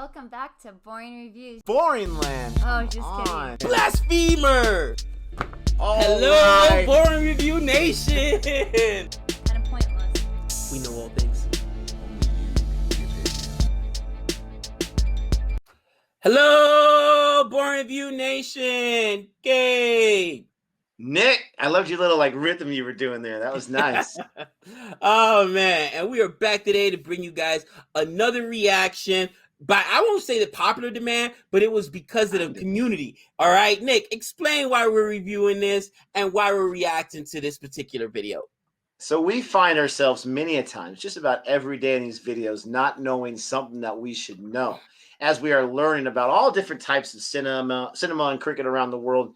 Welcome back to Boring Reviews. Boring land. Oh, just kidding. Blasphemer! All Hello, right. Boring Review Nation! Kind of pointless. We know all things. Hello, Boring Review Nation! Gabe! Nick, I loved your little rhythm you were doing there. That was nice. Oh, man. And we are back today to bring you guys another reaction. But I won't say the popular demand, but it was because of the community. All right, Nick, explain why we're reviewing this and why we're reacting to this particular video. So we find ourselves many a times, just about every day in these videos, not knowing something that we should know, as we are learning about all different types of cinema and cricket around the world.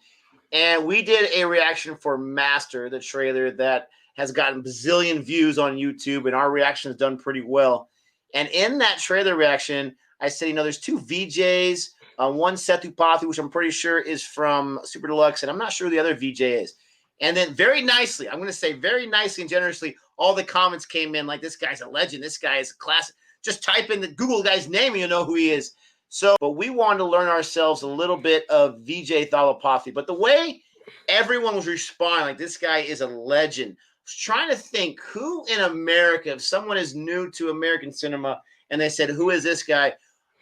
And we did a reaction for Master, the trailer that has gotten bazillion views on YouTube, and our reaction has done pretty well. And in that trailer reaction, I said, there's two Vijay's, one Thalapathy, which I'm pretty sure is from Super Deluxe, and I'm not sure who the other Vijay is. And then very nicely, I'm going to say very nicely and generously, all the comments came in like, this guy's a legend, this guy is a classic. Just type in the Google guy's name and you'll know who he is. So, but we wanted to learn ourselves a little bit of Vijay Thalapathy. But the way everyone was responding, like, this guy is a legend. I was trying to think who in America, if someone is new to American cinema and they said, who is this guy?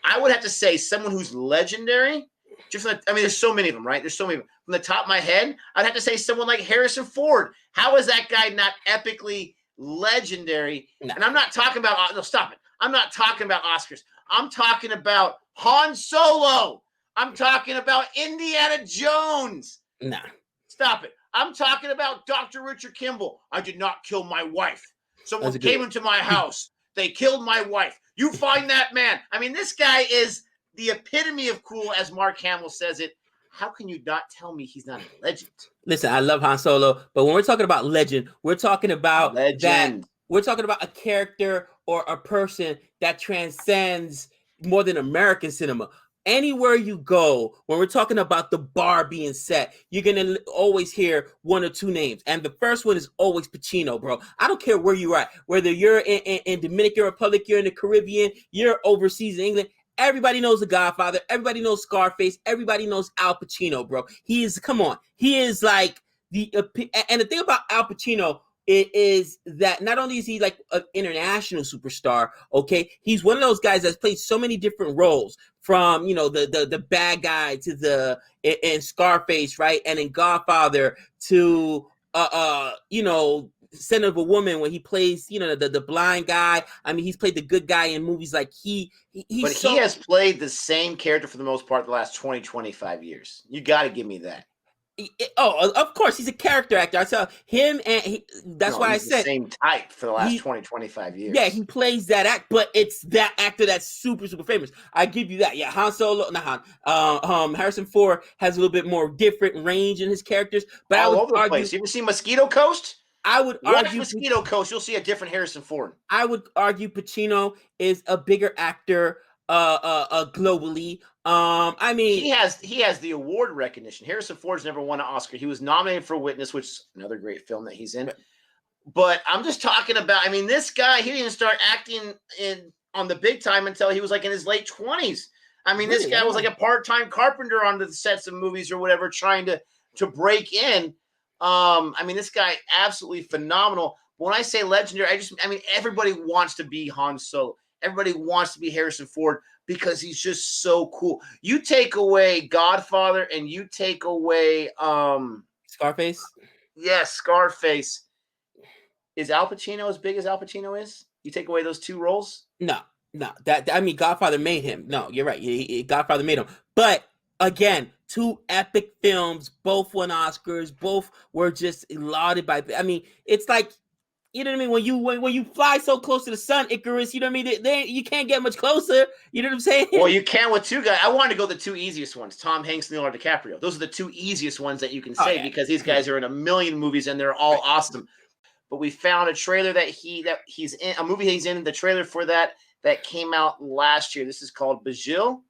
I would have to say someone who's legendary. There's so many of them, right? There's so many of them. From the top of my head, I'd have to say someone like Harrison Ford. How is that guy not epically legendary? No. And I'm not talking about, no, stop it. I'm not talking about Oscars. I'm talking about Han Solo. I'm talking about Indiana Jones. Nah. Stop it. I'm talking about Dr. Richard Kimball. I did not kill my wife. Someone came into my house. They killed my wife. You find that man. This guy is the epitome of cool, as Mark Hamill says it. How can you not tell me he's not a legend? Listen, I love Han Solo, but when we're talking about legend, we're talking about that. We're talking about a character or a person that transcends more than American cinema. Anywhere you go, when we're talking about the bar being set, you're going to always hear one or two names. And the first one is always Pacino, bro. I don't care where you're at, whether you're in Dominican Republic, you're in the Caribbean, you're overseas in England. Everybody knows The Godfather. Everybody knows Scarface. Everybody knows Al Pacino, bro. He is like and the thing about Al Pacino is that not only is he like an international superstar, okay, he's one of those guys that's played so many different roles, from the bad guy to in Scarface, right, and in Godfather to Scent of a Woman, when he plays the blind guy. He's played the good guy in movies like he has played the same character for the most part the last 20-25 years. You got to give me that. Of course, he's a character actor. I tell him, and that's why I said the same type for the last 20-25 years. Yeah, he plays that act, but it's that actor that's super, super famous. I give you that. Yeah, Han Solo, not Han. Harrison Ford has a little bit more different range in his characters, but all over the place. You ever seen Mosquito Coast? I would argue Mosquito Coast. You'll see a different Harrison Ford. I would argue Pacino is a bigger actor globally. He has the award recognition. Harrison Ford's never won an Oscar. He was nominated for Witness, which is another great film that he's in. But I'm just talking about, this guy, he didn't start acting on the big time until he was like in his late 20s. This guy was like a part-time carpenter on the sets of movies or whatever, trying to break in. This guy, absolutely phenomenal. When I say legendary, everybody wants to be Han Solo. Everybody wants to be Harrison Ford because he's just so cool. You take away Godfather and you take away Scarface. Yes, Scarface. Is Al Pacino as big as Al Pacino is? You take away those two roles? No. Godfather made him. No, you're right. Godfather made him. But again, two epic films, both won Oscars, both were just lauded by. It's like, you know what I mean? When you fly so close to the sun, Icarus, you know what I mean? You can't get much closer. You know what I'm saying? Well, you can with two guys. I wanted to go the two easiest ones, Tom Hanks and Leonardo DiCaprio. Those are the two easiest ones that you can say, because these guys are in a million movies and they're all awesome. But we found a trailer that he's in, a movie he's in, the trailer for that came out last year. This is called Bigil.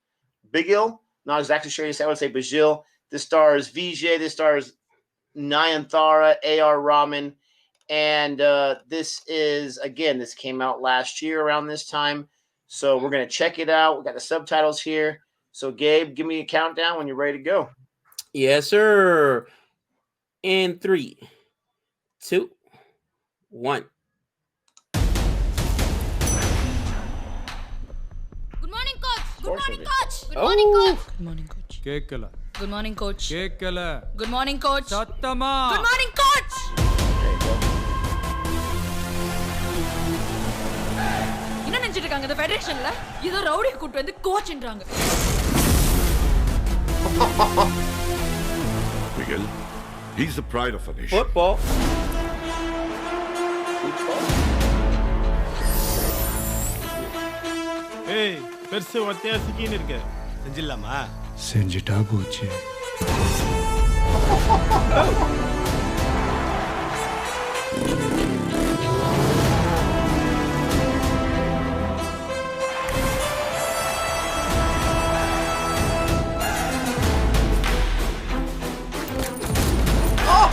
Not exactly sure you say. I would say Bigil. This stars Vijay. This stars Nayanthara, A.R. Rahman. And this came out last year around this time. So we're going to check it out. We got the subtitles here. So Gabe, give me a countdown when you're ready to go. Yes, sir. In 3, 2, 1. Good morning, coach. Good morning, it coach. Good morning, coach. Good morning, coach. கேக்கல Good morning, coach. கேக்கல Good morning, coach. சத்தமா Good morning, coach. There you go. என்ன நினைச்சிட்டு இருக்காங்க இந்த ஃபெடரேஷன்ல? ஏதோ rowdy கூட்டி வந்து கோச்ன்றாங்க. Bigil, he's the pride of a nation. Football. ஏய் பெருசு ஒத்தையா சிக்கின்னு இருக்க செஞ்சிடலாமா செஞ்சுட்டா போச்சு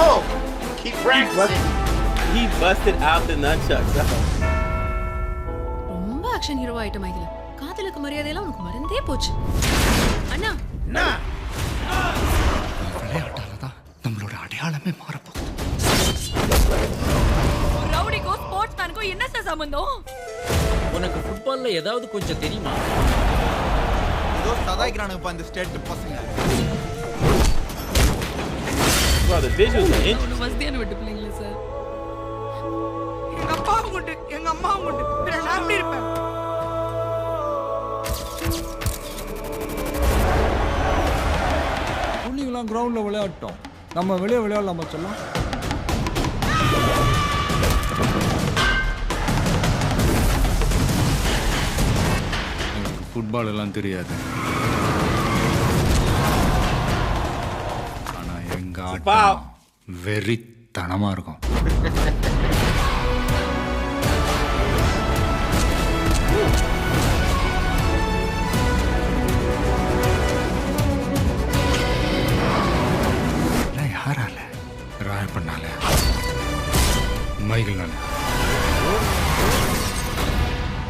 Oh! Keep practicing. He busted out the nunchucks. ரொம்ப ஆக்ஷன் ஹீரோ ஆயிட்ட மைக்கேல். காதலுக்கு மரியாதை எல்லாம் உனக்கு மறந்தே போச்சு. அண்ணா விளையாட்டால தான் நம்மளோட அடையாளமே மாறப்போகுது. ரவுடிக்கோ ஸ்போர்ட்ஸ் மேனுக்கோ என்ன சார் சம்பந்தம்? உனக்கு ஃபுட்பால்ல ஏதாவது கொஞ்சம் தெரியுமா? ஏதோ சதாய்க்கிறானுங்க அந்த ஸ்டேட் பசங்க Well, the visuals are interesting. ஒன்னு வசதியான விட்டு பிள்ளைங்களே சார். எங்க அப்பாவும் உண்டு எங்க அம்மாவும் உண்டு நான் எப்படி இருப்பேன் புள்ளிங்களாம் கிரவுண்ட்ல விளையாட்டோம் நம்ம வெளியே விளையாடலாமா சொல்லலாம் எனக்கு ஃபுட்பால் எல்லாம் தெரியாது ஆனா எங்க ஆட்டம் வெறித்தனமா இருக்கும் யாரால ராயப்பண்ணால மைகிள்னால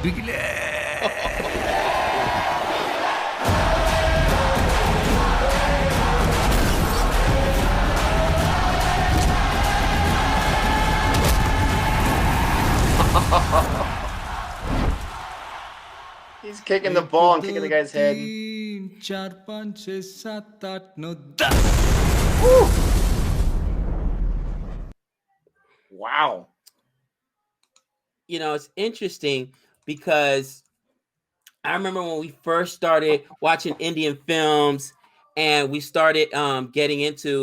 பிகிலே He's kicking the ball and kicking the guy's head. 4 5 6 7 8 9 10 Wow. You know, it's interesting because I remember when we first started watching Indian films and we started getting into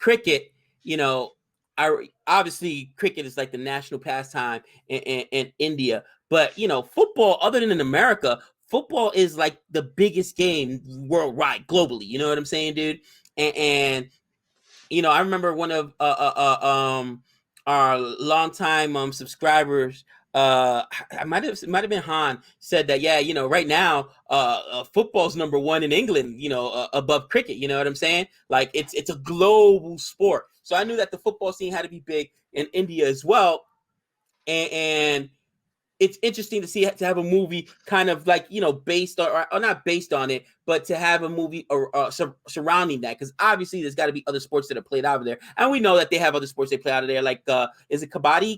cricket. You know, obviously cricket is like the national pastime in India, but you know, football, other than in America, football is like the biggest game worldwide, globally. You know what I'm saying, dude? And you know, I remember one of our longtime subscribers, I might have been Han, said that, yeah, you know, right now football's number 1 in England, you know, above cricket. You know what I'm saying? Like it's a global sport. So I knew that the football scene had to be big in India as well. And it's interesting to see, to have a movie kind of like, you know, based on, or not based on it, but to have a movie surrounding that, because obviously there's got to be other sports that are played out of there, and we know that they have other sports they play out of there, like is it kabaddi?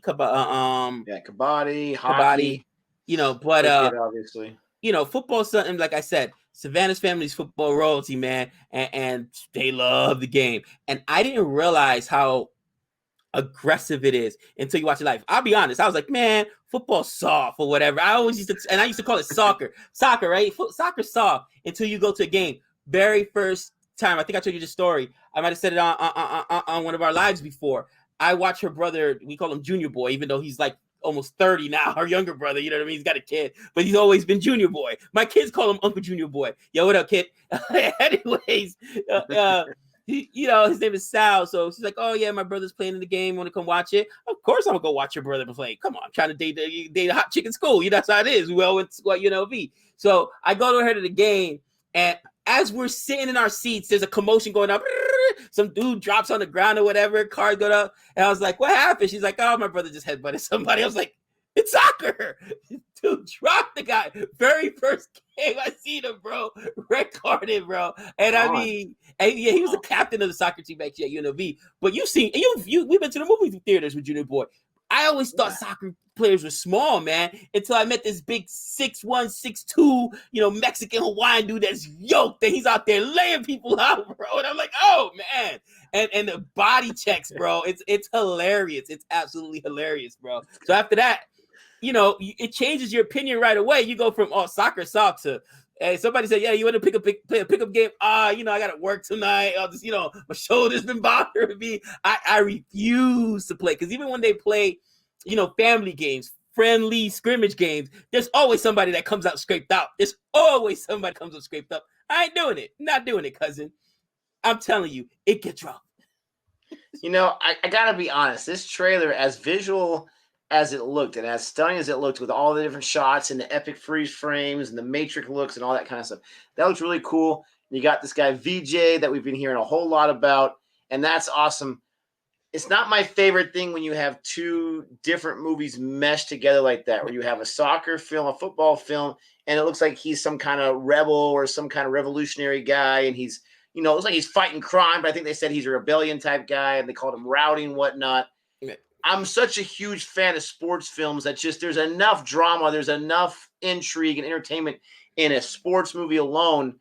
Yeah, kabaddi, hockey, kabaddi, you know, but cricket, obviously, you know, football is something, like I said, Savannah's family's football royalty, man, and they love the game, and I didn't realize how aggressive it is until you watch it live. I'll be honest, I was like, man, football's soft or whatever. I always used to, and I used to call it soccer, right? Soccer's soft until you go to a game. Very first time, I think I told you this story. I might have said it on one of our lives before. I watched her brother, we call him Junior Boy, even though he's like almost 30 now, our younger brother, you know what I mean? He's got a kid, but he's always been Junior Boy. My kids call him Uncle Junior Boy. Yo, what up, kid? Anyways, you know, his name is Sal. So she's like, oh yeah, my brother's playing in the game. Want to come watch it? Of course I'm gonna go watch your brother play. Come on, I'm trying to date a hot chick in school. You know, that's how it is. We all went to UNLV. So I go to her to the game, and as we're sitting in our seats, there's a commotion going up. Some dude drops on the ground or whatever. Cars go up, and I was like, what happened? She's like, oh, my brother just headbutted somebody. I was like, It's soccer. Dude, drop the guy. Very first game I seen him, bro. Red carded, bro. And I mean, yeah, he was a captain of the soccer team back here at UNLV. But we've been to the movie theaters with Junior Boy. I always thought soccer players were small, man, until I met this big 6'1", 6'2", Mexican Hawaiian dude that's yoked, and he's out there laying people out, bro. And I'm like, oh man. And the body checks, bro. It's hilarious. It's absolutely hilarious, bro. So after that, it changes your opinion right away. You go from soccer sucks to hey, somebody said, yeah, you want to play a pickup game? I got to work tonight. My shoulder's been bothering me. I refuse to play because even when they play, family games, friendly scrimmage games, there's always somebody that comes out scraped out. There's always somebody comes out scraped up. I ain't doing it. Not doing it, cousin. I'm telling you, it gets rough. I got to be honest. This trailer, as visual as it looked and as stunning as it looked with all the different shots and the epic freeze frames and the matrix looks and all that kind of stuff, that looks really cool. You got this guy Vijay that we've been hearing a whole lot about, and that's awesome. It's not my favorite thing when you have two different movies meshed together like that, where you have a soccer film, a football film, and it looks like he's some kind of rebel or some kind of revolutionary guy, and he's, it looks like he's fighting crime, but I think they said he's a rebellion type guy, and they called him rowdy and whatnot. I'm such a huge fan of sports films that just there's enough drama, there's enough intrigue and entertainment in a sports movie alone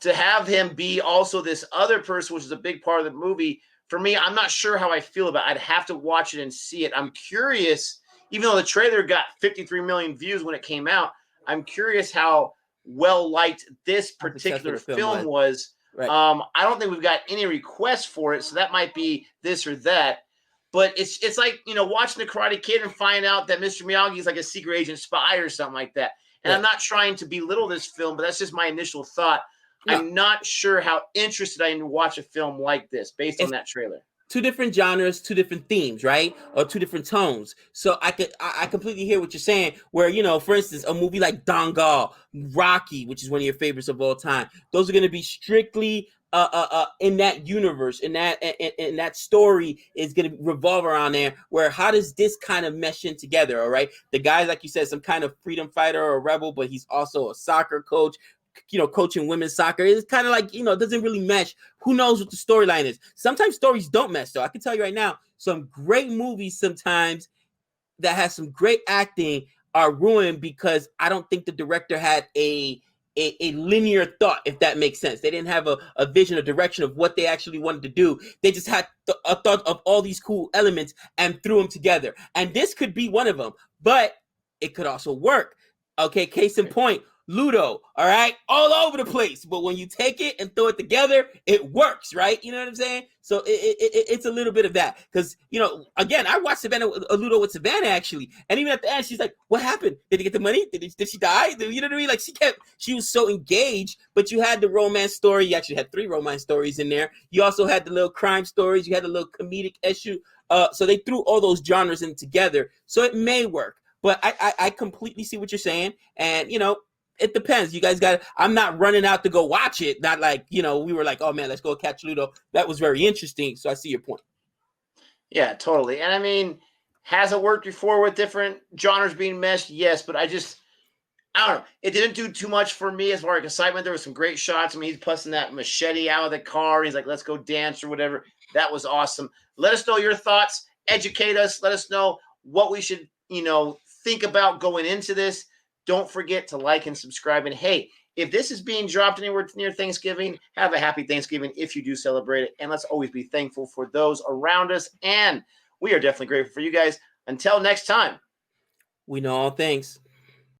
to have him be also this other person, which is a big part of the movie. For me, I'm not sure how I feel about it. I'd have to watch it and see it. I'm curious, even though the trailer got 53 million views when it came out, I'm curious how well-liked this particular film was. Right. I don't think we've got any requests for it, so that might be this or that. But it's like, watching The Karate Kid and find out that Mr. Miyagi is like a secret agent spy or something like that. And I'm not trying to belittle this film, but that's just my initial thought. No. I'm not sure how interested I am to watch a film like this based on that trailer. Two different genres, two different themes, right? Or two different tones. So I completely hear what you're saying. Where, for instance, a movie like Dangal, Rocky, which is one of your favorites of all time, those are going to be strictly in that universe, in that story is going to revolve around there. Where how does this kind of mesh in together? All right, the guy, like you said, some kind of freedom fighter or a rebel, but he's also a soccer coach. Coaching women's soccer. It's kind of like, it doesn't really mesh. Who knows what the storyline is? Sometimes stories don't mesh, though. I can tell you right now, some great movies sometimes that has some great acting are ruined because I don't think the director had a linear thought, if that makes sense. They didn't have a vision, a direction of what they actually wanted to do. They just had a thought of all these cool elements and threw them together. And this could be one of them, but it could also work. Okay, case in point, Ludo, all right, all over the place, but when you take it and throw it together, it works, right? You know what I'm saying? So it's a little bit of that, because again, I watched Ludo with Savannah actually, and even at the end, she's like, "What happened? Did he get the money? Did she die?" You know what I mean? Like she was so engaged. But you had the romance story. You actually had 3 romance stories in there. You also had the little crime stories. You had the little comedic issue. So they threw all those genres in together. So it may work. But I completely see what you're saying, and it depends. You guys I'm not running out to go watch it. Not like, we were like, oh man, let's go catch Ludo. That was very interesting. So I see your point. Yeah, totally. And I mean, has it worked before with different genres being meshed? Yes, but I don't know. It didn't do too much for me as far as excitement. There was some great shots. I mean, he's busting that machete out of the car. He's like, let's go dance or whatever. That was awesome. Let us know your thoughts. Educate us. Let us know what we should, think about going into this. Don't forget to like and subscribe. And hey, if this is being dropped anywhere near Thanksgiving, have a happy Thanksgiving if you do celebrate it. And let's always be thankful for those around us. And we are definitely grateful for you guys. Until next time. We know all things.